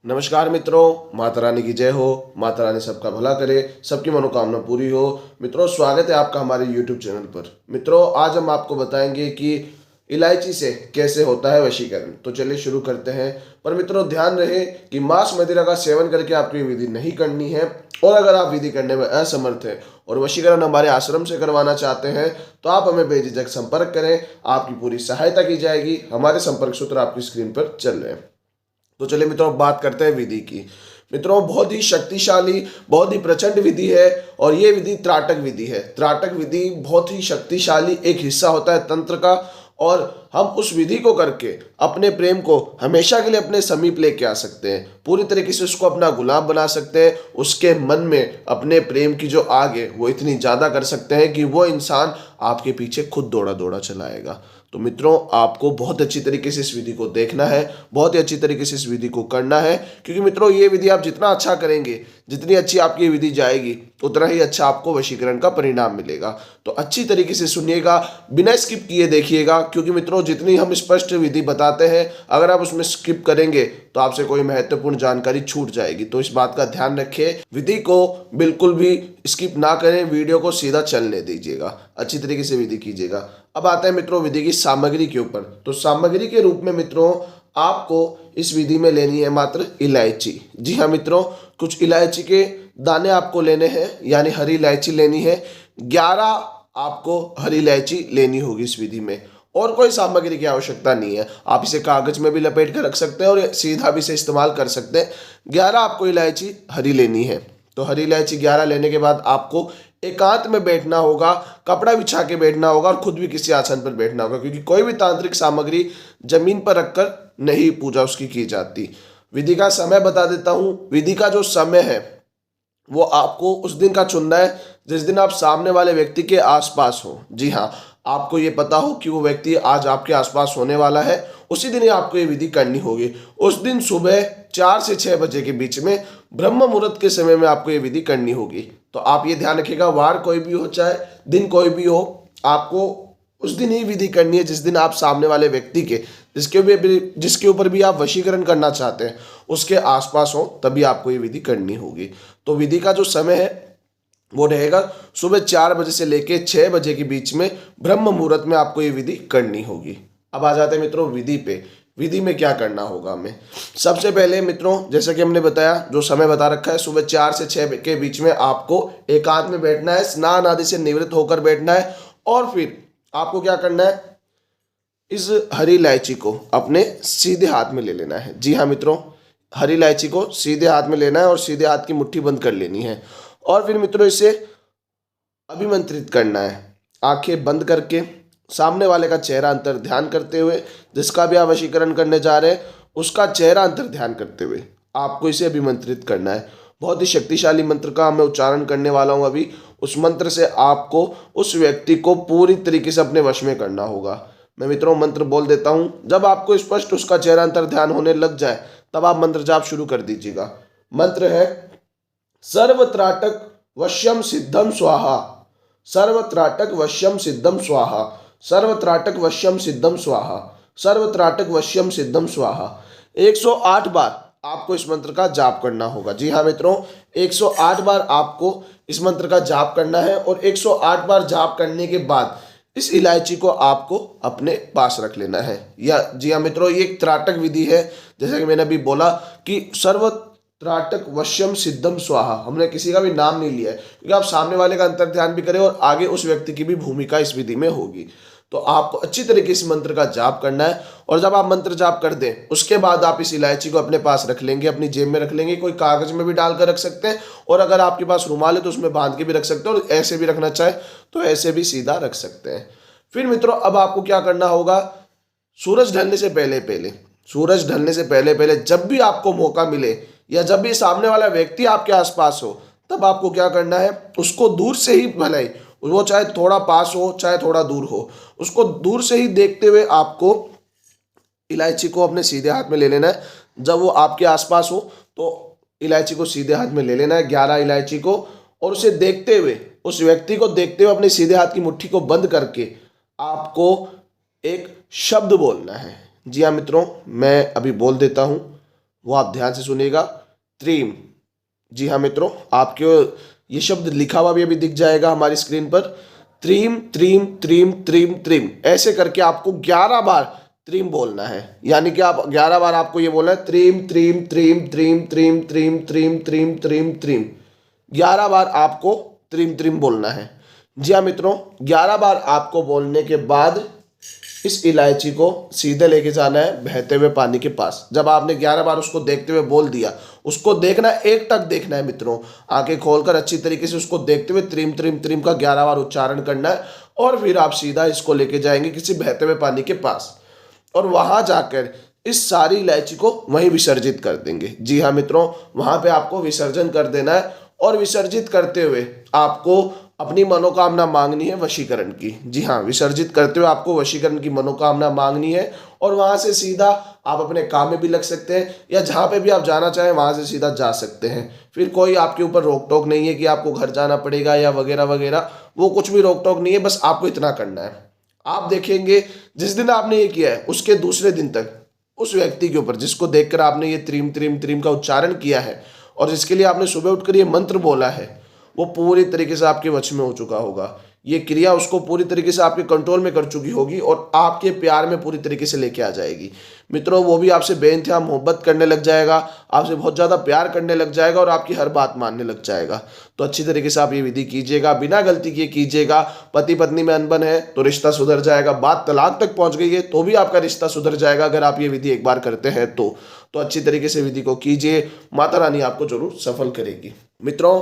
नमस्कार मित्रों, माता रानी की जय हो। माता रानी सबका भला करे, सबकी मनोकामना पूरी हो। मित्रों, स्वागत है आपका हमारे YouTube चैनल पर। मित्रों, आज हम आपको बताएंगे कि इलायची से कैसे होता है वशीकरण। तो चलिए शुरू करते हैं। पर मित्रों, ध्यान रहे कि मांस मदिरा का सेवन करके आपको ये विधि नहीं करनी है। और अगर आप विधि करने में असमर्थ हैं और वशीकरण हमारे आश्रम से करवाना चाहते हैं तो आप हमें बेझिझक संपर्क करें, आपकी पूरी सहायता की जाएगी। हमारे संपर्क सूत्र आपकी स्क्रीन पर चल रहे हैं। तो चलिए मित्रों, अब बात करते हैं विधि की। मित्रों, बहुत ही शक्तिशाली, बहुत ही प्रचंड विधि है और ये विधि त्राटक विधि है। त्राटक विधि बहुत ही शक्तिशाली एक हिस्सा होता है तंत्र का, और हम उस विधि को करके अपने प्रेम को हमेशा के लिए अपने समीप लेके आ सकते हैं। पूरी तरीके से उसको अपना गुलाम बना सकते हैं। उसके मन में अपने प्रेम की जो आग है वो इतनी ज़्यादा कर सकते हैं कि वो इंसान आपके पीछे खुद दौड़ा दौड़ा चलाएगा। तो मित्रों, आपको बहुत अच्छी तरीके से इस विधि को देखना है, बहुत ही अच्छी तरीके से इस विधि को करना है। क्योंकि मित्रों, ये विधि आप जितना अच्छा करेंगे, जितनी अच्छी आपकी विधि जाएगी, उतना ही अच्छा आपको वशीकरण का परिणाम मिलेगा। तो अच्छी तरीके से सुनिएगा, बिना स्किप किए देखिएगा। क्योंकि मित्रों, जितनी हम स्पष्ट विधि बताते हैं, अगर आप उसमें स्किप करेंगे तो आपसे कोई महत्वपूर्ण जानकारी छूट जाएगी। तो इस बात का ध्यान रखिए, विधि को बिल्कुल भी स्किप ना करें, वीडियो को सीधा चलने दीजिएगा, अच्छी तरीके से विधि कीजिएगा। अब आते हैं मित्रों विधि की सामग्री के ऊपर। तो सामग्री के रूप में मित्रों, आपको इस विधि में लेनी है मात्र इलायची। जी हाँ मित्रों, कुछ इलायची के दाने आपको लेने हैं, यानी हरी इलायची लेनी है। 11 आपको हरी इलायची लेनी होगी इस विधि में। और कोई सामग्री की आवश्यकता नहीं है। आप इसे कागज में भी लपेट कर रख सकते हैं और सीधा भी इसे इस्तेमाल कर सकते हैं। 11 आपको इलायची हरी लेनी है। तो हरी इलायची 11 लेने के बाद आपको एकांत में बैठना होगा, कपड़ा बिछा के बैठना होगा और खुद भी किसी आसन पर बैठना होगा। क्योंकि कोई भी तांत्रिक सामग्री जमीन पर रखकर नहीं पूजा उसकी की जाती। विधि का समय बता देता हूँ। विधि का जो समय है वो आपको उस दिन का चुनना है जिस दिन आप सामने वाले व्यक्ति के आसपास हो। जी हाँ, आपको ये पता हो कि वो व्यक्ति आज आपके आसपास होने वाला है, उसी दिन ही आपको ये विधि करनी होगी। उस दिन सुबह 4 से 6 बजे के बीच में ब्रह्म मुहूर्त के समय में आपको ये विधि करनी होगी। तो आप ये ध्यान रखिएगा, वार कोई भी हो चाहे दिन कोई भी हो, आपको उस दिन ही विधि करनी है जिस दिन आप सामने वाले व्यक्ति के जिसके ऊपर भी आप वशीकरण करना चाहते हैं उसके आसपास हो, तभी आपको ये विधि करनी होगी। तो विधि का जो समय है वो रहेगा सुबह 4 बजे से लेके 6 बजे के बीच में ब्रह्म मुहूर्त में आपको ये विधि करनी होगी। अब आ जाते हैं मित्रों विधि पे। विधि में क्या करना होगा हमें। सबसे पहले मित्रों, जैसा कि हमने बताया, जो समय बता रखा है, सुबह 4 से 6 के बीच में आपको एकांत में बैठना है, स्नान आदि से निवृत्त होकर बैठना है। और फिर आपको क्या करना है, इस हरी इलायची को अपने सीधे हाथ में ले लेना है। जी हाँ मित्रों, हरी इलायची को सीधे हाथ में लेना है और सीधे हाथ की मुट्ठी बंद कर लेनी है। और फिर मित्रों इसे अभिमंत्रित करना है, आंखें बंद करके, सामने वाले का चेहरा अंतर ध्यान करते हुए, जिसका भी आप वशीकरण करने जा रहे हैं उसका चेहरा अंतर ध्यान करते हुए आपको इसे अभिमंत्रित करना है। बहुत ही शक्तिशाली मंत्र का मैं उच्चारण करने वाला हूँ अभी। उस मंत्र से आपको उस व्यक्ति को पूरी तरीके से अपने वश में करना होगा। मैं मित्रों मंत्र बोल देता हूँ, जब आपको स्पष्ट उसका चेहरा अंतर ध्यान होने लग जाए तब आप मंत्र जाप शुरू कर दीजिएगा। मंत्र है सर्वत्राटक वश्यम सिद्धम स्वाहा, सर्वत्राटक वश्यम सिद्धम स्वाहा, सर्वत्राटक वश्यम सिद्धम स्वाहा, सर्वत्राटक वश्यम सिद्धम स्वाहा। 108 बार आपको इस मंत्र का जाप करना होगा। जी हाँ मित्रों, 108 बार आपको इस मंत्र का जाप करना है। और 108 बार जाप करने के बाद इस इलायची को आपको अपने पास रख लेना है। या जी हाँ मित्रों, ये एक त्राटक विधि है। जैसा कि मैंने अभी बोला कि सर्व त्राटक वश्यम सिद्धम स्वाहा, हमने किसी का भी नाम नहीं लिया है, क्योंकि आप सामने वाले का अंतर ध्यान भी करें और आगे उस व्यक्ति की भी भूमिका इस विधि में होगी। तो आपको अच्छी तरीके से मंत्र का जाप करना है। और जब आप मंत्र जाप कर दें उसके बाद आप इस इलायची को अपने पास रख लेंगे, अपनी जेब में रख लेंगे। कोई कागज में भी डालकर रख सकते हैं, और अगर आपके पास रुमाल है तो उसमें बांध के भी रख सकते हैं, और ऐसे भी रखना चाहे तो ऐसे भी सीधा रख सकते हैं। फिर मित्रों अब आपको क्या करना होगा, सूरज ढलने से पहले पहले, सूरज ढलने से पहले पहले जब भी आपको मौका मिले या जब भी सामने वाला व्यक्ति आपके आसपास हो, तब आपको क्या करना है, उसको दूर से ही, भले वो चाहे थोड़ा पास हो चाहे थोड़ा दूर हो, उसको दूर से ही देखते हुए आपको इलायची को अपने सीधे हाथ में ले लेना है। जब वो आपके आसपास हो तो इलायची को सीधे हाथ में ले लेना है, 11 इलायची को, और उसे देखते हुए, उस व्यक्ति को देखते हुए अपने सीधे हाथ की मुट्ठी को बंद करके आपको एक शब्द बोलना है। जी हाँ मित्रों, मैं अभी बोल देता हूँ। वो आप ध्यान से सुनिएगा। त्रीम। जी हाँ मित्रों, आपके ये शब्द लिखा हुआ भी अभी दिख जाएगा हमारी स्क्रीन पर। त्रीम त्रीम त्रीम त्रीम त्रीम, ऐसे करके आपको 11 बार त्रीम बोलना है। यानी कि आप 11 बार आपको ये बोलना है त्रीम त्रीम त्रीम त्रीम त्रीम त्रीम त्रीम त्रीम त्रीम त्रीम। 11 बार आपको त्रीम त्रीम बोलना है। जी हाँ मित्रों, 11 बार आपको बोलने के बाद इस इलायची को सीधे लेके जाना है बहते हुए पानी के पास। जब आपने 11 बार उसको देखते हुए बोल दिया, उसको देखना, एक टक देखना है मित्रों, आंखें खोलकर अच्छी तरीके से उसको देखते हुए त्रिम त्रिम त्रिम का 11 बार उच्चारण करना है। और फिर आप सीधा इसको लेके जाएंगे किसी बहते हुए पानी के पास, और वहां जाकर इस सारी इलायची को वहीं विसर्जित कर देंगे। जी हाँ मित्रों, वहां पे आपको विसर्जन कर देना है, और विसर्जित करते हुए आपको अपनी मनोकामना मांगनी है वशीकरण की। जी हाँ, विसर्जित करते हुए आपको वशीकरण की मनोकामना मांगनी है, और वहां से सीधा आप अपने काम में भी लग सकते हैं, या जहां पे भी आप जाना चाहें वहां से सीधा जा सकते हैं। फिर कोई आपके ऊपर रोक टोक नहीं है कि आपको घर जाना पड़ेगा या वगैरह वगैरह, वो कुछ भी रोक टोक नहीं है। बस आपको इतना करना है। आप देखेंगे जिस दिन आपने ये किया है उसके दूसरे दिन तक उस व्यक्ति के ऊपर जिसको देखकर आपने ये त्रीम त्रीम त्रीम का उच्चारण किया है और जिसके लिए आपने सुबह उठकर ये मंत्र बोला है, वो पूरी तरीके से आपके वश में हो चुका होगा। ये क्रिया उसको पूरी तरीके से आपके कंट्रोल में कर चुकी होगी और आपके प्यार में पूरी तरीके से लेके आ जाएगी। मित्रों, वो भी आपसे बेइंतहा मोहब्बत करने लग जाएगा, आपसे बहुत ज़्यादा प्यार करने लग जाएगा और आपकी हर बात मानने लग जाएगा। तो अच्छी तरीके से आप ये विधि कीजिएगा, बिना गलती किए कीजिएगा। पति पत्नी में अनबन है तो रिश्ता सुधर जाएगा, बात तलाक तक पहुंच गई है तो भी आपका रिश्ता सुधर जाएगा अगर आप ये विधि एक बार करते हैं तो अच्छी तरीके से विधि को कीजिए, माता रानी आपको जरूर सफल करेगी। मित्रों,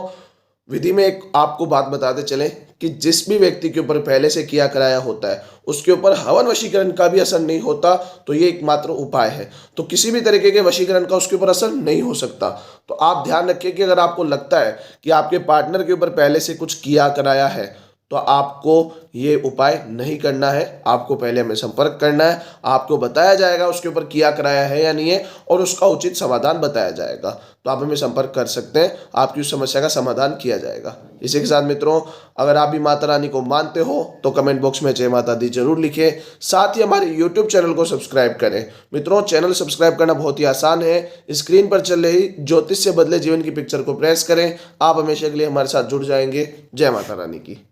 विधि में एक आपको बात बताते चलें कि जिस भी व्यक्ति के ऊपर पहले से किया कराया होता है उसके ऊपर हवन वशीकरण का भी असर नहीं होता, तो ये एकमात्र उपाय है। तो किसी भी तरीके के वशीकरण का उसके ऊपर असर नहीं हो सकता। तो आप ध्यान रखिए कि अगर आपको लगता है कि आपके पार्टनर के ऊपर पहले से कुछ किया कराया है तो आपको ये उपाय नहीं करना है। आपको पहले हमें संपर्क करना है, आपको बताया जाएगा उसके ऊपर किया कराया है या नहीं है और उसका उचित समाधान बताया जाएगा। तो आप हमें संपर्क कर सकते हैं, आपकी उस समस्या का समाधान किया जाएगा। इसी के साथ मित्रों, अगर आप भी माता रानी को मानते हो तो कमेंट बॉक्स में जय माता दी जरूर लिखें। साथ ही हमारे यूट्यूब चैनल को सब्सक्राइब करें। मित्रों, चैनल सब्सक्राइब करना बहुत ही आसान है। स्क्रीन पर चल रही ज्योतिष से बदले जीवन की पिक्चर को प्रेस करें। आप हमेशा के लिए हमारे साथ जुड़ जाएंगे। जय माता रानी की।